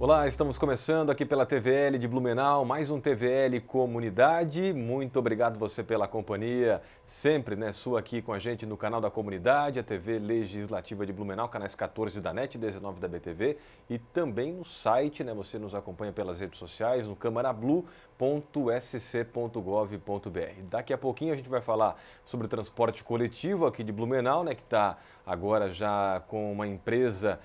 Olá, estamos começando aqui pela TVL de Blumenau, mais um TVL Comunidade. Muito obrigado você pela companhia, sempre, sua aqui com a gente no canal da comunidade, a TV Legislativa de Blumenau, canais 14 da NET, 19 da BTV e também no site, você nos acompanha pelas redes sociais, no camarablu.sc.gov.br. Daqui a pouquinho a gente vai falar sobre o transporte coletivo aqui de Blumenau, que está agora já com uma empresa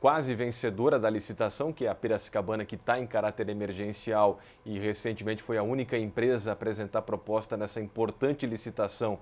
quase vencedora da licitação, que é a Piracicabana, que está em caráter emergencial e recentemente foi a única empresa a apresentar proposta nessa importante licitação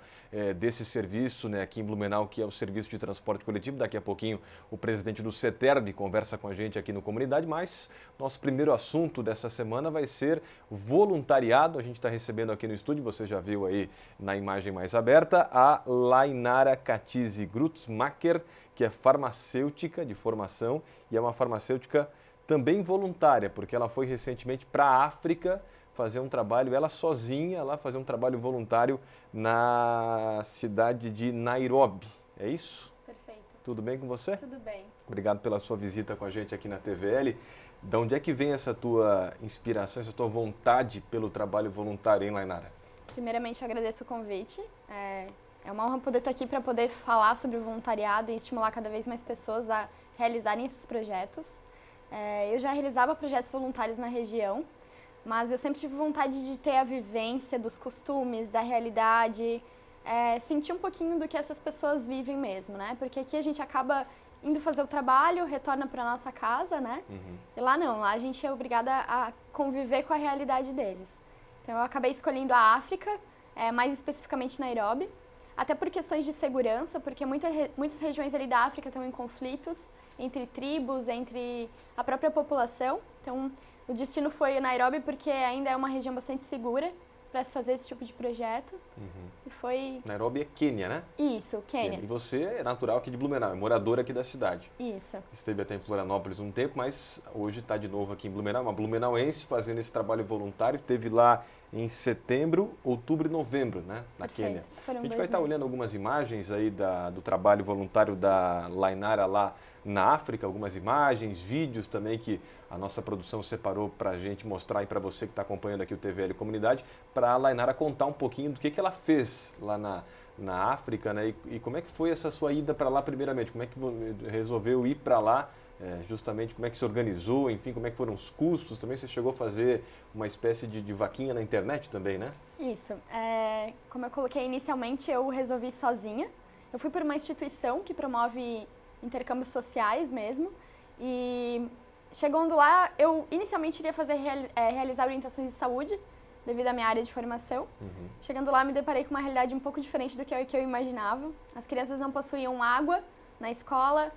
desse serviço aqui em Blumenau, que é o serviço de transporte coletivo. Daqui a pouquinho o presidente do CETERB conversa com a gente aqui no Comunidade, mas nosso primeiro assunto dessa semana vai ser voluntariado. A gente está recebendo aqui no estúdio, você já viu aí na imagem mais aberta, a Lainara Catizi Grutzmacher, que é farmacêutica de formação e é uma farmacêutica também voluntária, porque ela foi recentemente para a África fazer um trabalho, ela sozinha, lá fazer um trabalho voluntário na cidade de Nairobi. É isso? Perfeito. Tudo bem com você? Tudo bem. Obrigado pela sua visita com a gente aqui na TVL. De onde é que vem essa tua inspiração, essa tua vontade pelo trabalho voluntário, hein, Lainara? Primeiramente, eu agradeço o convite. É uma honra poder estar aqui para poder falar sobre o voluntariado e estimular cada vez mais pessoas a realizarem esses projetos. Eu já realizava projetos voluntários na região, mas eu sempre tive vontade de ter a vivência dos costumes, da realidade, sentir um pouquinho do que essas pessoas vivem mesmo, Porque aqui a gente acaba indo fazer o trabalho, retorna para nossa casa, Uhum. E lá não, lá a gente é obrigada a conviver com a realidade deles. Então eu acabei escolhendo a África, mais especificamente Nairobi, até por questões de segurança, porque muitas regiões ali da África estão em conflitos entre tribos, entre a própria população. Então, o destino foi Nairobi porque ainda é uma região bastante segura para se fazer esse tipo de projeto. Uhum. E foi... Nairobi é Quênia, né? Isso, Quênia. E você é natural aqui de Blumenau, é moradora aqui da cidade. Isso. Esteve até em Florianópolis um tempo, mas hoje está de novo aqui em Blumenau, uma blumenauense fazendo esse trabalho voluntário. Esteve lá em setembro, outubro e novembro, na Quênia. Foram A gente 2 vai estar meses. olhando algumas imagens aí do trabalho voluntário da Lainara lá na África, algumas imagens, vídeos também que a nossa produção separou para a gente mostrar aí para você que está acompanhando aqui o TVL Comunidade, para a Lainara contar um pouquinho do que ela fez lá na África, e como é que foi essa sua ida para lá primeiramente, como é que resolveu ir para lá, justamente como é que se organizou, enfim, como é que foram os custos, também você chegou a fazer uma espécie de vaquinha na internet também, né? Isso. Como eu coloquei inicialmente, eu resolvi sozinha. Eu fui por uma instituição que promove intercâmbios sociais mesmo. E chegando lá, eu inicialmente iria realizar orientações de saúde, devido à minha área de formação. Uhum. Chegando lá, me deparei com uma realidade um pouco diferente do que eu imaginava. As crianças não possuíam água na escola,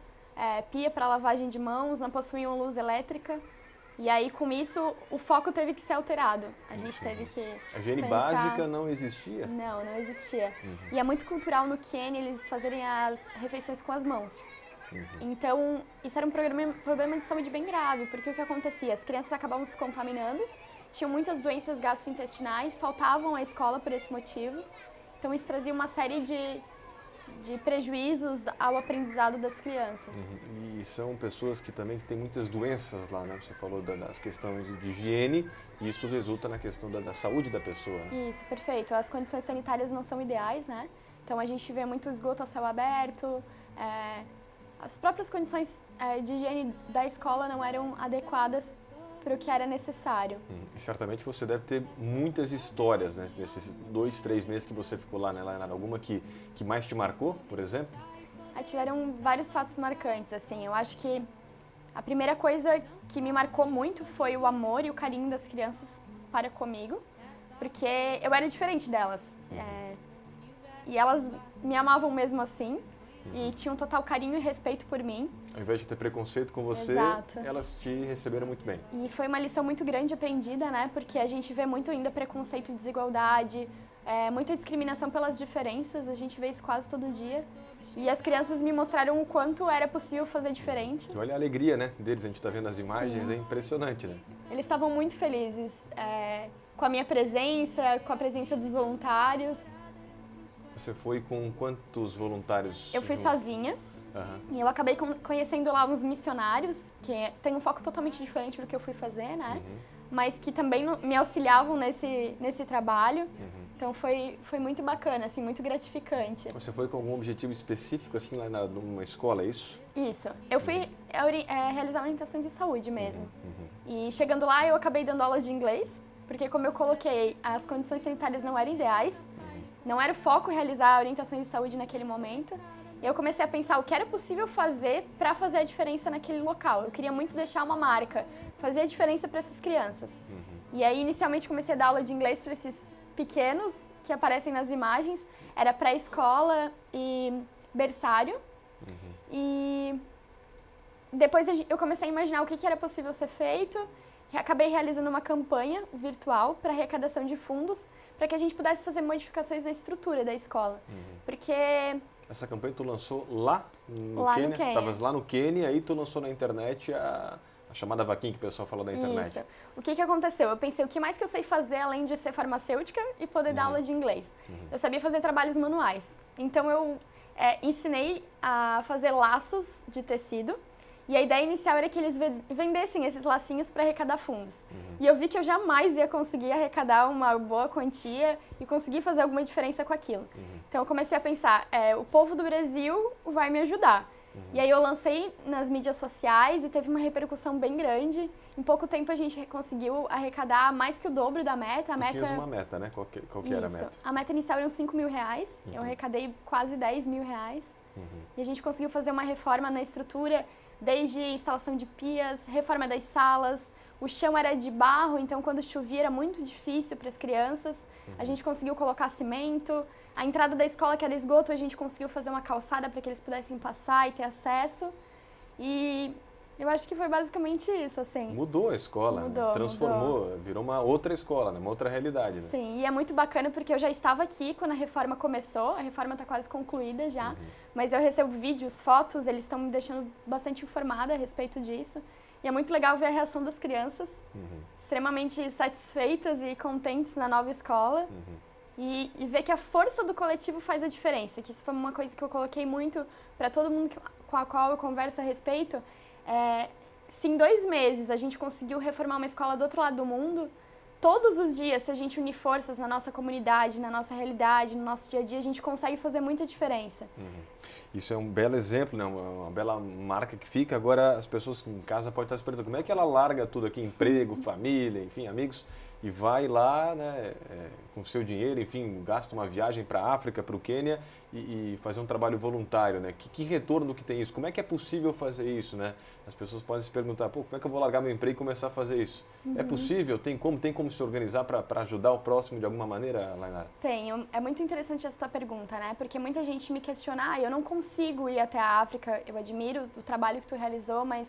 pia para lavagem de mãos, não possuíam luz elétrica. E aí, com isso, o foco teve que ser alterado. A gente teve que A higiene pensar... básica não existia? Não existia. Uhum. E é muito cultural no Quênia eles fazerem as refeições com as mãos. Uhum. Então, isso era um problema de saúde bem grave, porque o que acontecia? As crianças acabavam se contaminando, tinham muitas doenças gastrointestinais, faltavam à escola por esse motivo. Então, isso trazia uma série de prejuízos ao aprendizado das crianças. Uhum. E são pessoas que também têm muitas doenças lá, Você falou das questões de higiene e isso resulta na questão da saúde da pessoa, Isso, perfeito. As condições sanitárias não são ideais, Então, a gente vê muito esgoto a céu aberto, as próprias condições de higiene da escola não eram adequadas para o que era necessário. E certamente você deve ter muitas histórias, nesses 2, 3 meses que você ficou lá, Lainara. Alguma que mais te marcou, por exemplo? Tiveram vários fatos marcantes, assim. Eu acho que a primeira coisa que me marcou muito foi o amor e o carinho das crianças para comigo, porque eu era diferente delas. E elas me amavam mesmo assim. E tinham total carinho e respeito por mim. Ao invés de ter preconceito com você, Exato. Elas te receberam muito bem. E foi uma lição muito grande aprendida, Porque a gente vê muito ainda preconceito e desigualdade, muita discriminação pelas diferenças, a gente vê isso quase todo dia. E as crianças me mostraram o quanto era possível fazer diferente. E olha a alegria, deles, a gente está vendo as imagens, Sim. É impressionante, Eles estavam muito felizes com a minha presença, com a presença dos voluntários. Você foi com quantos voluntários? Eu fui sozinha. E eu acabei conhecendo lá uns missionários, que tem um foco totalmente diferente do que eu fui fazer, né? Mas que também me auxiliavam nesse trabalho. Então foi muito bacana, assim, muito gratificante. Você foi com algum objetivo específico, assim, lá numa escola, é isso? Isso. Eu fui realizar orientações de saúde mesmo. E chegando lá, eu acabei dando aulas de inglês, porque como eu coloquei, as condições sanitárias não eram ideais, não era o foco realizar orientações de saúde naquele momento. E eu comecei a pensar o que era possível fazer para fazer a diferença naquele local. Eu queria muito deixar uma marca, fazer a diferença para essas crianças. E aí, inicialmente, comecei a dar aula de inglês para esses pequenos que aparecem nas imagens. Era pré-escola e berçário. E depois eu comecei a imaginar o que era possível ser feito. Acabei realizando uma campanha virtual para arrecadação de fundos para que a gente pudesse fazer modificações na estrutura da escola. Porque... Essa campanha tu lançou lá no Quênia? Tu estavas lá no Quênia, aí tu lançou na internet a chamada vaquinha que o pessoal falou da internet. Isso. O que aconteceu? Eu pensei, o que mais que eu sei fazer além de ser farmacêutica e poder dar aula de inglês? Eu sabia fazer trabalhos manuais. Então eu ensinei a fazer laços de tecido. E a ideia inicial era que eles vendessem esses lacinhos para arrecadar fundos. E eu vi que eu jamais ia conseguir arrecadar uma boa quantia e conseguir fazer alguma diferença com aquilo. Então eu comecei a pensar, o povo do Brasil vai me ajudar. E aí eu lancei nas mídias sociais e teve uma repercussão bem grande. Em pouco tempo a gente conseguiu arrecadar mais que o dobro da meta. Tu tinhas uma meta, né? Qual que era a meta? A meta inicial eram 5 mil reais. Eu arrecadei quase 10 mil reais. E a gente conseguiu fazer uma reforma na estrutura, desde instalação de pias, reforma das salas. O chão era de barro, então quando chovia era muito difícil para as crianças. A gente conseguiu colocar cimento. A entrada da escola, que era esgoto, a gente conseguiu fazer uma calçada para que eles pudessem passar e ter acesso. E eu acho que foi basicamente isso, assim. Mudou a escola, mudou, né? Transformou, virou uma outra escola, né? Uma outra realidade, né? Sim, e é muito bacana porque eu já estava aqui quando a reforma começou, a reforma está quase concluída já, mas eu recebo vídeos, fotos, eles estão me deixando bastante informada a respeito disso. E é muito legal ver a reação das crianças, extremamente satisfeitas e contentes na nova escola. E ver que a força do coletivo faz a diferença, que isso foi uma coisa que eu coloquei muito para todo mundo com a qual eu converso a respeito. Se em 2 meses a gente conseguiu reformar uma escola do outro lado do mundo, todos os dias, se a gente unir forças na nossa comunidade, na nossa realidade, no nosso dia a dia, a gente consegue fazer muita diferença. Isso é um belo exemplo, né? Uma bela marca que fica. Agora as pessoas em casa podem estar se perguntando como é que ela larga tudo aqui, emprego, família, enfim, amigos, e vai lá, né, com seu dinheiro, enfim, gasta uma viagem para a África, para o Quênia e fazer um trabalho voluntário, né? Que retorno que tem isso? Como é que é possível fazer isso, né? As pessoas podem se perguntar, pô, como é que eu vou largar meu emprego e começar a fazer isso? É possível? Tem como se organizar para ajudar o próximo de alguma maneira, Lainara? Tem. É muito interessante essa tua pergunta, né? Porque muita gente me questiona, eu não consigo ir até a África, eu admiro o trabalho que tu realizou, mas...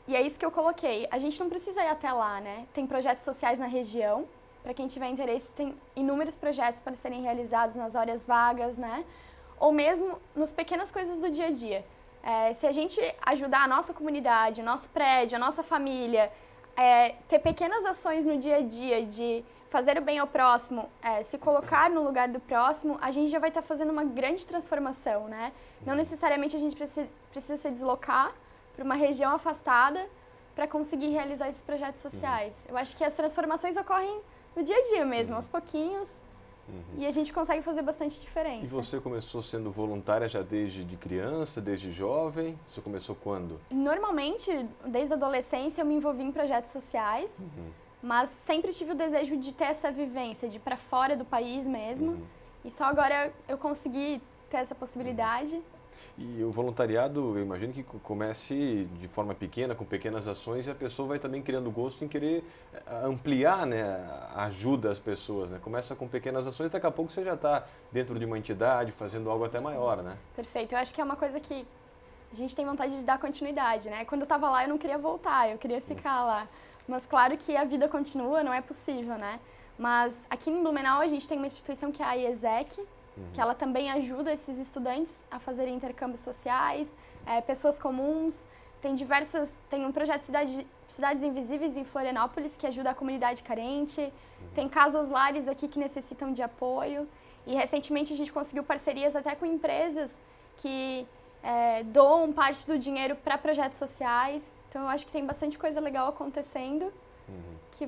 E é isso que eu coloquei. A gente não precisa ir até lá, né? Tem projetos sociais na região. Para quem tiver interesse, tem inúmeros projetos para serem realizados nas horas vagas, né? Ou mesmo nas pequenas coisas do dia a dia. Se a gente ajudar a nossa comunidade, o nosso prédio, a nossa família, ter pequenas ações no dia a dia de fazer o bem ao próximo, se colocar no lugar do próximo, a gente já vai estar fazendo uma grande transformação, né? Não necessariamente a gente precisa se deslocar para uma região afastada para conseguir realizar esses projetos sociais. Eu acho que as transformações ocorrem no dia a dia mesmo, aos pouquinhos, e a gente consegue fazer bastante diferença. E você começou sendo voluntária já desde criança, desde jovem? Você começou quando? Normalmente, desde a adolescência, eu me envolvi em projetos sociais, mas sempre tive o desejo de ter essa vivência, de ir para fora do país mesmo, e só agora eu consegui ter essa possibilidade. E o voluntariado, eu imagino que comece de forma pequena, com pequenas ações, e a pessoa vai também criando gosto em querer ampliar, né, a ajuda às pessoas, né? Começa com pequenas ações, daqui a pouco você já está dentro de uma entidade, fazendo algo até maior, né? Perfeito. Eu acho que é uma coisa que a gente tem vontade de dar continuidade, né? Quando eu estava lá, eu não queria voltar, eu queria ficar lá. Mas claro que a vida continua, não é possível, né? Mas aqui em Blumenau, a gente tem uma instituição que é a IESEC, que ela também ajuda esses estudantes a fazerem intercâmbios sociais, pessoas comuns. Tem um projeto Cidades Invisíveis em Florianópolis, que ajuda a comunidade carente. Tem casas lares aqui que necessitam de apoio. E recentemente a gente conseguiu parcerias até com empresas que doam parte do dinheiro para projetos sociais. Então, eu acho que tem bastante coisa legal acontecendo, que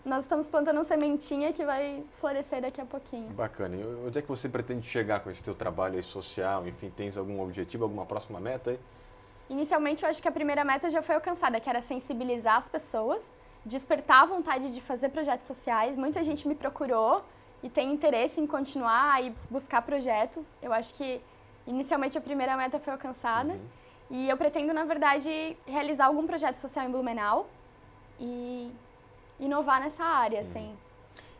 nós estamos plantando uma sementinha que vai florescer daqui a pouquinho. Bacana. E onde é que você pretende chegar com esse teu trabalho aí social? Enfim, tens algum objetivo, alguma próxima meta aí? Inicialmente, eu acho que a primeira meta já foi alcançada, que era sensibilizar as pessoas, despertar a vontade de fazer projetos sociais. Muita gente me procurou e tem interesse em continuar e buscar projetos. Eu acho que, inicialmente, a primeira meta foi alcançada. E eu pretendo, na verdade, realizar algum projeto social em Blumenau e inovar nessa área, assim.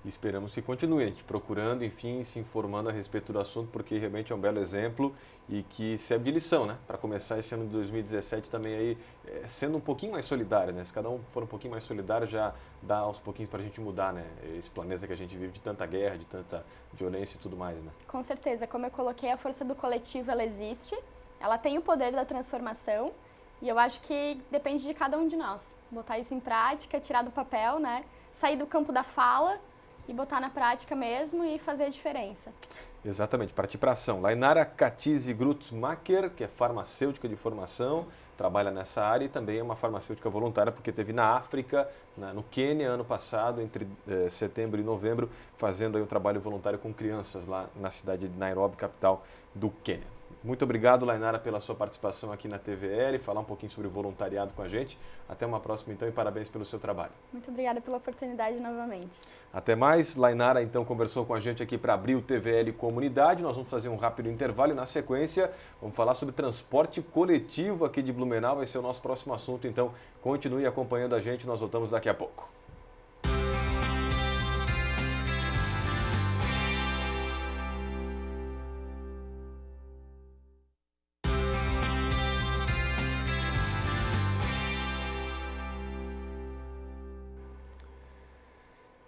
E esperamos que continue, a gente procurando, enfim, se informando a respeito do assunto, porque realmente é um belo exemplo e que serve de lição, né? Para começar esse ano de 2017 também aí, sendo um pouquinho mais solidário, né? Se cada um for um pouquinho mais solidário, já dá aos pouquinhos para a gente mudar, né? Esse planeta que a gente vive de tanta guerra, de tanta violência e tudo mais, né? Com certeza. Como eu coloquei, a força do coletivo, ela existe. Ela tem o poder da transformação e eu acho que depende de cada um de nós. Botar isso em prática, tirar do papel, né? Sair do campo da fala e botar na prática mesmo e fazer a diferença. Exatamente, partir para ação. Lainara Katizi Grutzmacher, que é farmacêutica de formação, trabalha nessa área e também é uma farmacêutica voluntária, porque esteve na África, no Quênia, ano passado, entre setembro e novembro, fazendo aí um trabalho voluntário com crianças lá na cidade de Nairobi, capital do Quênia. Muito obrigado, Lainara, pela sua participação aqui na TVL, falar um pouquinho sobre voluntariado com a gente. Até uma próxima, então, e parabéns pelo seu trabalho. Muito obrigada pela oportunidade novamente. Até mais. Lainara, então, conversou com a gente aqui para abrir o TVL Comunidade. Nós vamos fazer um rápido intervalo e, na sequência, vamos falar sobre transporte coletivo aqui de Blumenau. Vai ser o nosso próximo assunto, então continue acompanhando a gente. Nós voltamos daqui a pouco.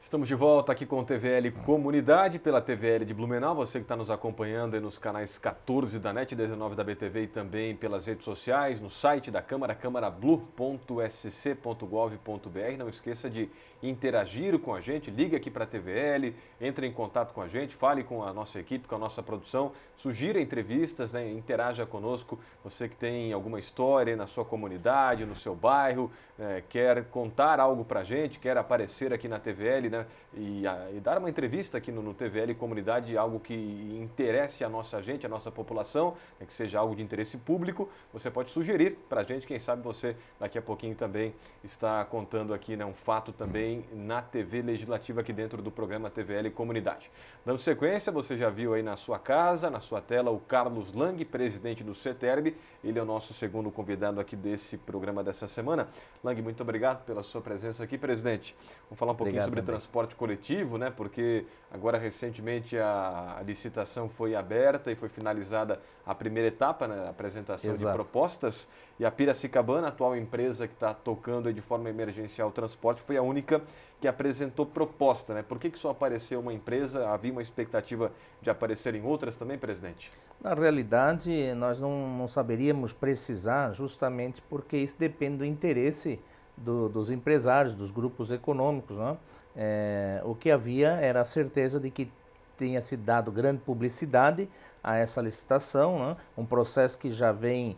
Estamos de volta aqui com o TVL Comunidade, pela TVL de Blumenau. Você que está nos acompanhando aí nos canais 14 da NET, 19 da BTV e também pelas redes sociais, no site da Câmara, câmarablu.sc.gov.br. Não esqueça de interagir com a gente, ligue aqui para a TVL, entre em contato com a gente, fale com a nossa equipe, com a nossa produção, sugira entrevistas, né, interaja conosco. Você que tem alguma história na sua comunidade, no seu bairro, quer contar algo para a gente, quer aparecer aqui na TVL, né, e dar uma entrevista aqui no TVL Comunidade, algo que interesse a nossa gente, a nossa população, né, que seja algo de interesse público, você pode sugerir para a gente, quem sabe você daqui a pouquinho também está contando aqui, né, um fato também na TV Legislativa aqui dentro do programa TVL Comunidade. Dando sequência, você já viu aí na sua casa, na sua tela, o Carlos Lang, presidente do CETERB. Ele é o nosso segundo convidado aqui desse programa dessa semana. Lang, muito obrigado pela sua presença aqui, presidente. Vamos falar um pouquinho sobre transporte coletivo, né? Porque agora recentemente a licitação foi aberta e foi finalizada a primeira etapa, né? A apresentação de propostas. E a Piracicabana, a atual empresa que está tocando de forma emergencial o transporte, foi a única que apresentou proposta, né? Por que só apareceu uma empresa? Havia uma expectativa de aparecerem outras também, presidente? Na realidade, nós não saberíamos precisar, justamente porque isso depende do interesse dos empresários, dos grupos econômicos, né? O que havia era a certeza de que tinha se dado grande publicidade a essa licitação, né? Um processo que já vem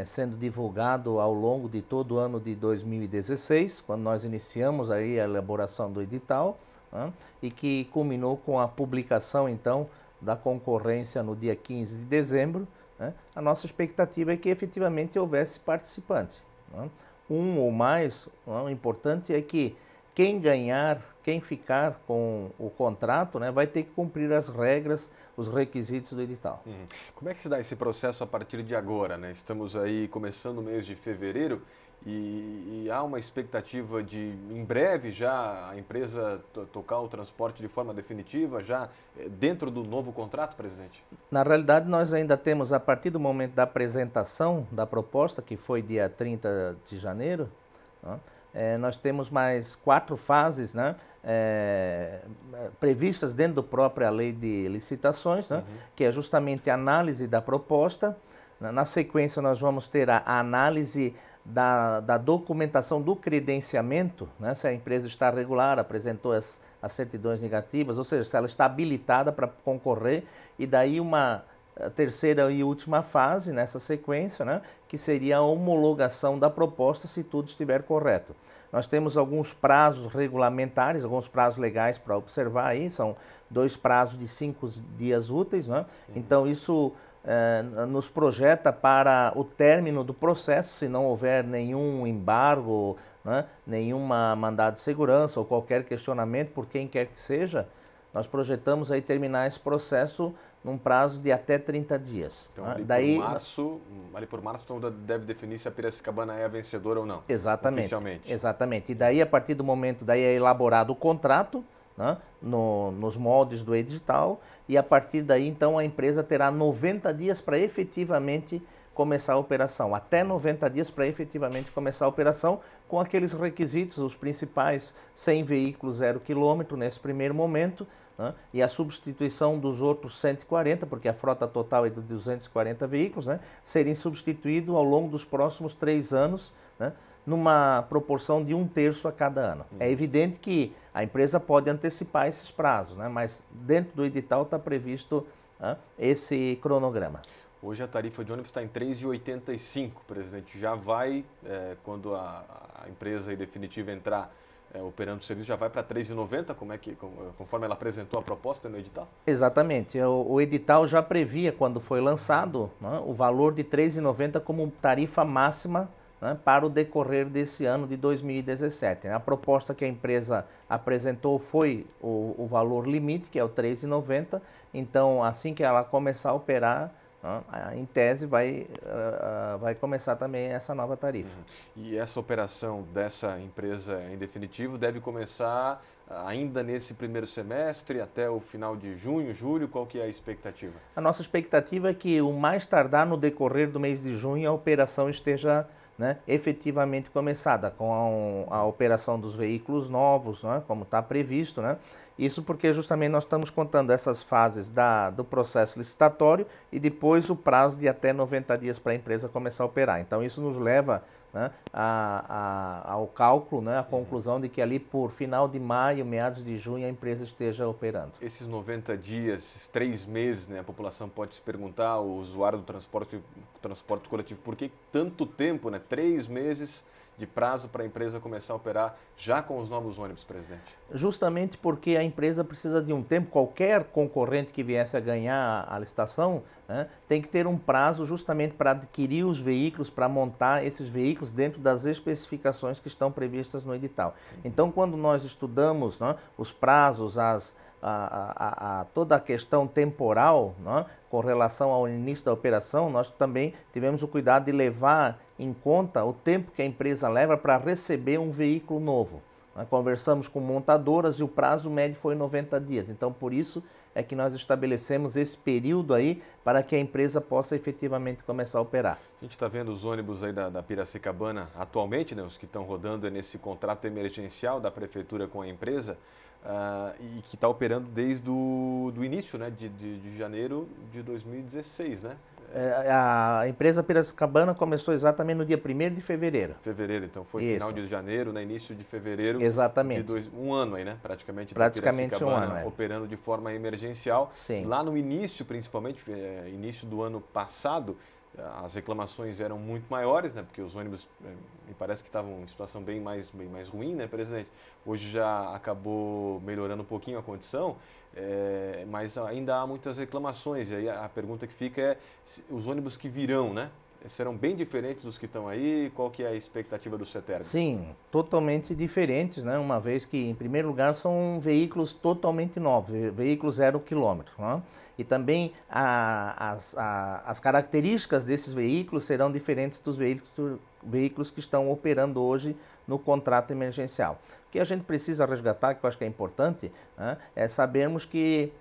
sendo divulgado ao longo de todo o ano de 2016, quando nós iniciamos aí a elaboração do edital, né? E que culminou com a publicação, então, da concorrência no dia 15 de dezembro, né? A nossa expectativa é que efetivamente houvesse participante, né? Um ou mais, né? O importante é que quem ganhar, quem ficar com o contrato, né, vai ter que cumprir as regras, os requisitos do edital. Como é que se dá esse processo a partir de agora, né? Estamos aí começando o mês de fevereiro e há uma expectativa de, em breve, já a empresa tocar o transporte de forma definitiva, já dentro do novo contrato, presidente? Na realidade, nós ainda temos, a partir do momento da apresentação da proposta, que foi dia 30 de janeiro, né, nós temos mais 4 fases, né, previstas dentro da própria lei de licitações, né, que é justamente a análise da proposta. Na sequência, nós vamos ter a análise da documentação do credenciamento, né, se a empresa está regular, apresentou as certidões negativas, ou seja, se ela está habilitada para concorrer, e daí uma a terceira e última fase nessa sequência, né, que seria a homologação da proposta se tudo estiver correto. Nós temos alguns prazos regulamentares, alguns prazos legais para observar aí, são 2 prazos de 5 dias úteis, né? Então isso nos projeta para o término do processo, se não houver nenhum embargo, né, nenhuma mandado de segurança ou qualquer questionamento por quem quer que seja, nós projetamos aí terminar esse processo num prazo de até 30 dias. Então, Né? ali por março, então deve definir se a Piracicabana é a vencedora ou não. Exatamente. Oficialmente. Exatamente. E daí, a partir do momento, daí é elaborado o contrato, né, nos moldes do edital, e a partir daí, então, a empresa terá 90 dias para efetivamente começar a operação. Até 90 dias para efetivamente começar a operação, com aqueles requisitos, os principais: 100 veículos 0 km nesse primeiro momento, né, e a substituição dos outros 140, porque a frota total é de 240 veículos, né, serem substituídos ao longo dos próximos 3 anos, né, numa proporção de 1/3 a cada ano. É evidente que a empresa pode antecipar esses prazos, né, mas dentro do edital está previsto, né, esse cronograma. Hoje a tarifa de ônibus está em R$ 3,85, presidente. Já vai, quando a empresa em definitiva entrar operando o serviço, já vai para R$ 3,90, conforme ela apresentou a proposta no edital? Exatamente. O edital já previa, quando foi lançado, né, o valor de R$ 3,90 como tarifa máxima, né, para o decorrer desse ano de 2017. A proposta que a empresa apresentou foi o valor limite, que é o R$ 3,90. Então, assim que ela começar a operar, em tese vai começar também essa nova tarifa. E essa operação dessa empresa em definitivo deve começar ainda nesse primeiro semestre, até o final de junho, julho? Qual que é a expectativa? A nossa expectativa é que o mais tardar no decorrer do mês de junho a operação esteja, né, efetivamente começada, com a operação dos veículos novos, né, como está previsto, né? Isso porque justamente nós estamos contando essas fases do processo licitatório e depois o prazo de até 90 dias para a empresa começar a operar. Então isso nos leva, né, ao cálculo, né, à conclusão de que ali por final de maio, meados de junho, a empresa esteja operando. Esses 90 dias, esses 3 meses, né, a população pode se perguntar, o usuário do transporte coletivo, por que tanto tempo, né, 3 meses de prazo para a empresa começar a operar já com os novos ônibus, presidente? Justamente porque a empresa precisa de um tempo. Qualquer concorrente que viesse a ganhar a licitação, né, tem que ter um prazo justamente para adquirir os veículos, para montar esses veículos dentro das especificações que estão previstas no edital. Então, quando nós estudamos, né, os prazos, toda a questão temporal, né, com relação ao início da operação, nós também tivemos o cuidado de levar em conta o tempo que a empresa leva para receber um veículo novo. Nós conversamos com montadoras e o prazo médio foi 90 dias. Então, por isso é que nós estabelecemos esse período aí para que a empresa possa efetivamente começar a operar. A gente está vendo os ônibus aí da Piracicabana atualmente, né, os que estão rodando nesse contrato emergencial da prefeitura com a empresa, e que está operando desde o início, né, de janeiro de 2016, né? A empresa Piracicabana começou exatamente no dia 1º de fevereiro. Fevereiro, então foi Isso. final de janeiro, né, início de fevereiro. Exatamente. Um ano aí, né? Praticamente um ano, operando de forma emergencial. Sim. Lá no início, principalmente, início do ano passado, as reclamações eram muito maiores, né? Porque os ônibus me parece que estavam em situação bem mais ruim, né, presidente? Hoje já acabou melhorando um pouquinho a condição, mas ainda há muitas reclamações. E aí a pergunta que fica é, os ônibus que virão, né? Serão bem diferentes dos que estão aí? Qual que é a expectativa do CETERG? Sim, totalmente diferentes, né? Uma vez que, em primeiro lugar, são veículos totalmente novos, veículos 0 km. Né? E também as características desses veículos serão diferentes dos veículos que estão operando hoje no contrato emergencial. O que a gente precisa resgatar, que eu acho que é importante, né, é sabermos que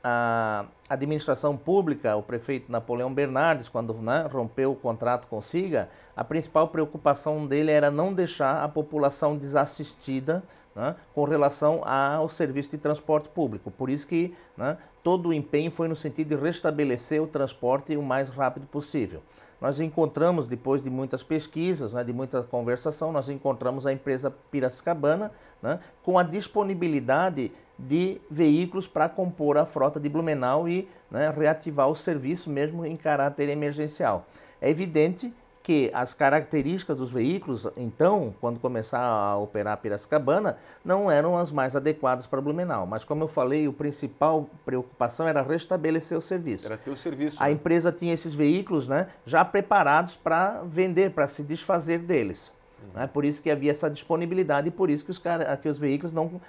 a administração pública, o prefeito Napoleão Bernardes, quando, né, rompeu o contrato com o SIGA, a principal preocupação dele era não deixar a população desassistida né, com relação ao serviço de transporte público. Por isso que, né, todo o empenho foi no sentido de restabelecer o transporte o mais rápido possível. Nós encontramos, depois de muitas pesquisas, né, de muita conversação, nós encontramos a empresa Piracicabana, né, com a disponibilidade de veículos para compor a frota de Blumenau e, né, reativar o serviço mesmo em caráter emergencial. É evidente que as características dos veículos, então, quando começar a operar Piracicabana, não eram as mais adequadas para Blumenau. Mas, como eu falei, a principal preocupação era restabelecer o serviço. Era ter o serviço. A empresa tinha esses veículos, né, já preparados para vender, para se desfazer deles. Né? Por isso que havia essa disponibilidade e por isso que os veículos não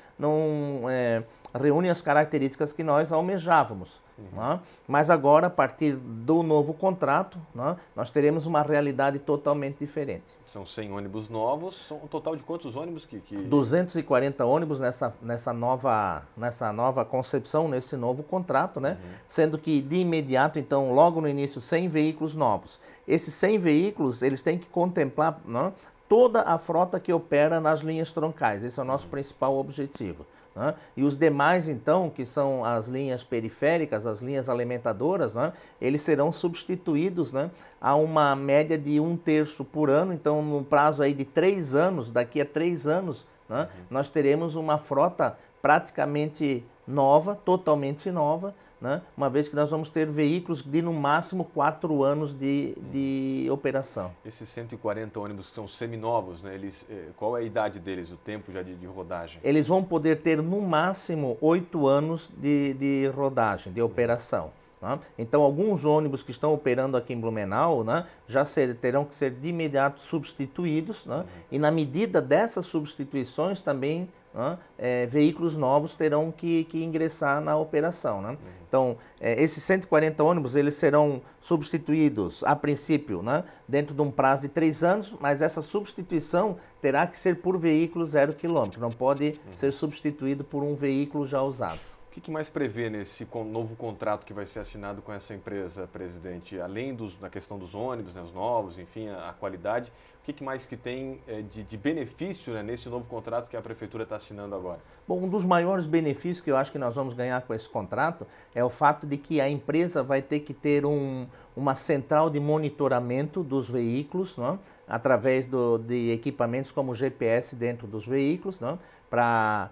reúnem as características que nós almejávamos. Né? Mas agora, a partir do novo contrato, né, nós teremos uma realidade totalmente diferente. São 100 ônibus novos, são um total de quantos ônibus? 240 ônibus nessa nova concepção, nesse novo contrato, né? Sendo que de imediato, então, logo no início, 100 veículos novos. Esses 100 veículos, eles têm que contemplar, né, toda a frota que opera nas linhas troncais. Esse é o nosso principal objetivo. Né? E os demais, então, que são as linhas periféricas, as linhas alimentadoras, né, eles serão substituídos, né, a uma média de 1/3 por ano. Então, no prazo aí de 3 anos, daqui a 3 anos, né, nós teremos uma frota praticamente nova, totalmente nova, né, uma vez que nós vamos ter veículos de no máximo 4 anos de operação. Esses 140 ônibus que são seminovos, né, qual é a idade deles, o tempo já de rodagem? Eles vão poder ter no máximo 8 anos de rodagem, de operação. Né? Então, alguns ônibus que estão operando aqui em Blumenau, né, já terão que ser de imediato substituídos, né? E na medida dessas substituições também, né, veículos novos terão que ingressar na operação. Né? Então, esses 140 ônibus eles serão substituídos, a princípio, né, dentro de um prazo de 3 anos, mas essa substituição terá que ser por veículo 0 km, não pode ser substituído por um veículo já usado. O que mais prevê nesse novo contrato que vai ser assinado com essa empresa, presidente? Além da questão dos ônibus, né, os novos, enfim, a qualidade, o que mais que tem de benefício, né, nesse novo contrato que a prefeitura está assinando agora? Bom, um dos maiores benefícios que eu acho que nós vamos ganhar com esse contrato é o fato de que a empresa vai ter que ter uma central de monitoramento dos veículos, né, através de equipamentos como GPS dentro dos veículos, né, para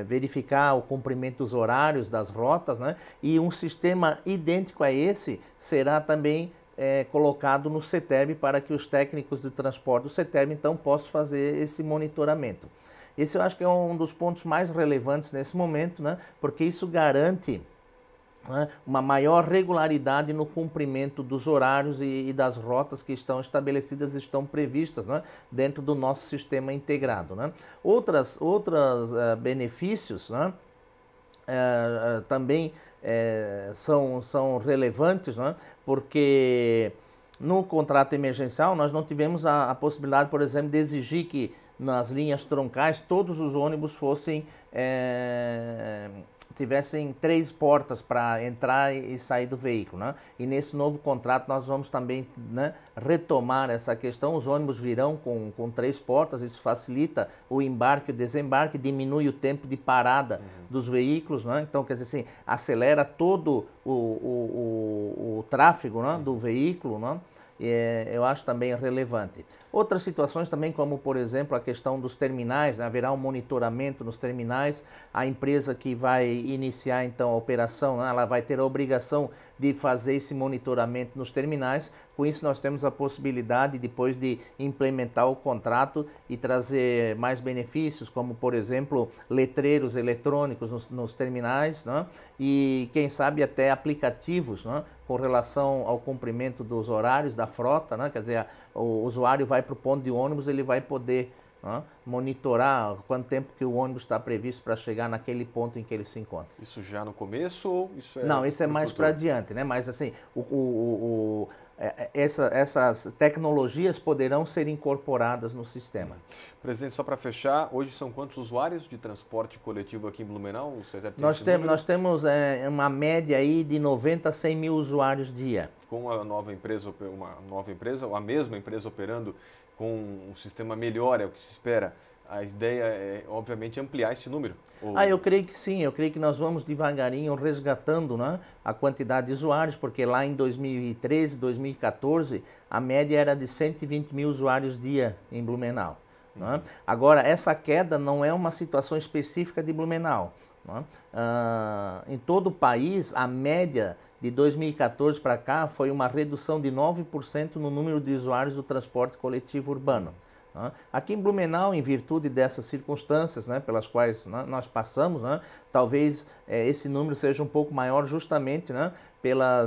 verificar o cumprimento dos horários das rotas, né, e um sistema idêntico a esse será também colocado no CETERB para que os técnicos de transporte do CETERB então possam fazer esse monitoramento. Esse eu acho que é um dos pontos mais relevantes nesse momento, né, porque isso garante, né, uma maior regularidade no cumprimento dos horários e das rotas que estão estabelecidas, estão previstas, né, dentro do nosso sistema integrado. Né. Outros benefícios, né, também são relevantes, né, porque no contrato emergencial nós não tivemos a possibilidade, por exemplo, de exigir que nas linhas troncais todos os ônibus tivessem 3 portas para entrar e sair do veículo, né? E nesse novo contrato nós vamos também, né, retomar essa questão. Os ônibus virão com 3 portas, isso facilita o embarque e o desembarque, diminui o tempo de parada dos veículos, né? Então, quer dizer assim, acelera todo o tráfego, né, do veículo, né? Eu acho também relevante. Outras situações também, como por exemplo a questão dos terminais, né? Haverá um monitoramento nos terminais, a empresa que vai iniciar então a operação, né? Ela vai ter a obrigação de fazer esse monitoramento nos terminais. Com isso nós temos a possibilidade depois de implementar o contrato e trazer mais benefícios, como por exemplo letreiros eletrônicos nos terminais, né? E quem sabe até aplicativos, né, com relação ao cumprimento dos horários da frota, né? Quer dizer, o usuário vai para o ponto de ônibus, ele vai poder, né, monitorar quanto tempo que o ônibus está previsto para chegar naquele ponto em que ele se encontra. Isso já no começo ou isso é... Não, isso é mais para adiante, né? Mas assim, essas tecnologias poderão ser incorporadas no sistema. Presidente, só para fechar, hoje são quantos usuários de transporte coletivo aqui em Blumenau? Nós temos uma média aí de 90 a 100 mil usuários dia. Com a nova empresa, ou a mesma empresa operando com um sistema melhor, é o que se espera, a ideia é, obviamente, ampliar esse número? Eu creio que sim, eu creio que nós vamos devagarinho resgatando, né, a quantidade de usuários, porque lá em 2013, 2014, a média era de 120 mil usuários dia em Blumenau. Né? Agora, essa queda não é uma situação específica de Blumenau. Né? Em todo o país, a média de 2014 para cá foi uma redução de 9% no número de usuários do transporte coletivo urbano. Aqui em Blumenau, em virtude dessas circunstâncias, né, pelas quais, né, nós passamos, né, talvez esse número seja um pouco maior justamente, né, pela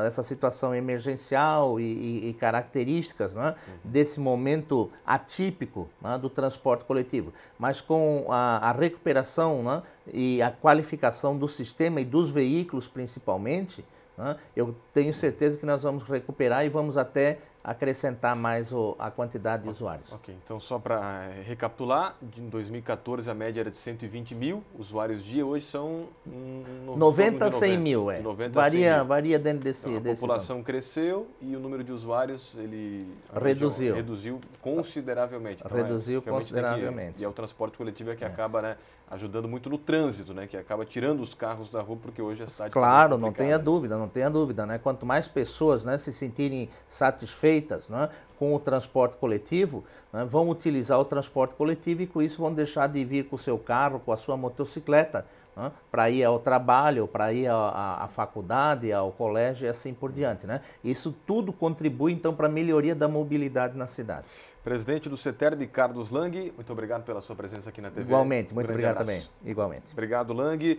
essa situação emergencial e características, né, desse momento atípico, né, do transporte coletivo. Mas com a recuperação, né, e a qualificação do sistema e dos veículos principalmente, né, eu tenho certeza que nós vamos recuperar e vamos até acrescentar mais a quantidade de usuários. Ok, então só para recapitular, em 2014 a média era de 120 mil usuários dia, hoje são 90 a 100 mil, é. 90 a 100 mil. Varia dentro desse... Então, a população cresceu e o número de usuários ele reduziu consideravelmente. Então, reduziu consideravelmente. E é o transporte coletivo é que acaba, né, ajudando muito no trânsito, né, que acaba tirando os carros da rua, porque hoje a cidade... Claro, não tenha dúvida, né? Quanto mais pessoas, né, se sentirem satisfeitas, né, com o transporte coletivo, né, vão utilizar o transporte coletivo e com isso vão deixar de vir com o seu carro, com a sua motocicleta, né, para ir ao trabalho, para ir à faculdade, ao colégio e assim por diante. Né? Isso tudo contribui então para a melhoria da mobilidade na cidade. Presidente do CETERB, Carlos Lang, muito obrigado pela sua presença aqui na TV. Igualmente, muito obrigado também. Igualmente. Obrigado, Lang,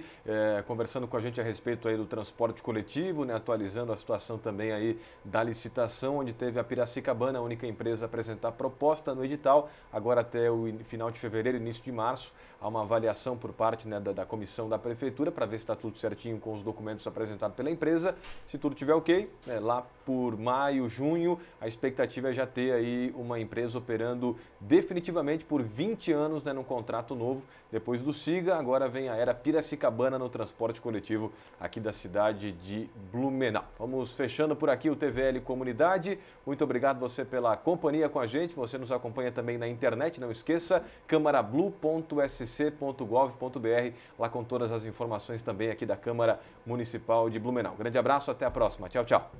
conversando com a gente a respeito aí do transporte coletivo, né, atualizando a situação também aí da licitação, onde teve a Piracicabana, a única empresa a apresentar proposta no edital, agora até o final de fevereiro, início de março, há uma avaliação por parte, né, da comissão da prefeitura para ver se está tudo certinho com os documentos apresentados pela empresa. Se tudo estiver ok, lá por maio, junho, a expectativa é já ter aí uma empresa operando definitivamente por 20 anos, né, num contrato novo. Depois do SIGA, agora vem a era Piracicabana no transporte coletivo aqui da cidade de Blumenau. Vamos fechando por aqui o TVL Comunidade. Muito obrigado você pela companhia com a gente. Você nos acompanha também na internet, não esqueça, camarablu.sc.gov.br, lá com todas as informações também aqui da Câmara Municipal de Blumenau. Grande abraço, até a próxima. Tchau, tchau.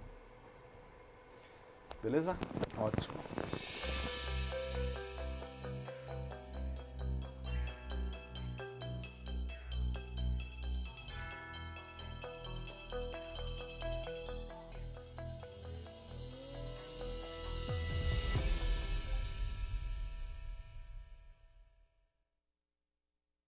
Beleza? Ótimo.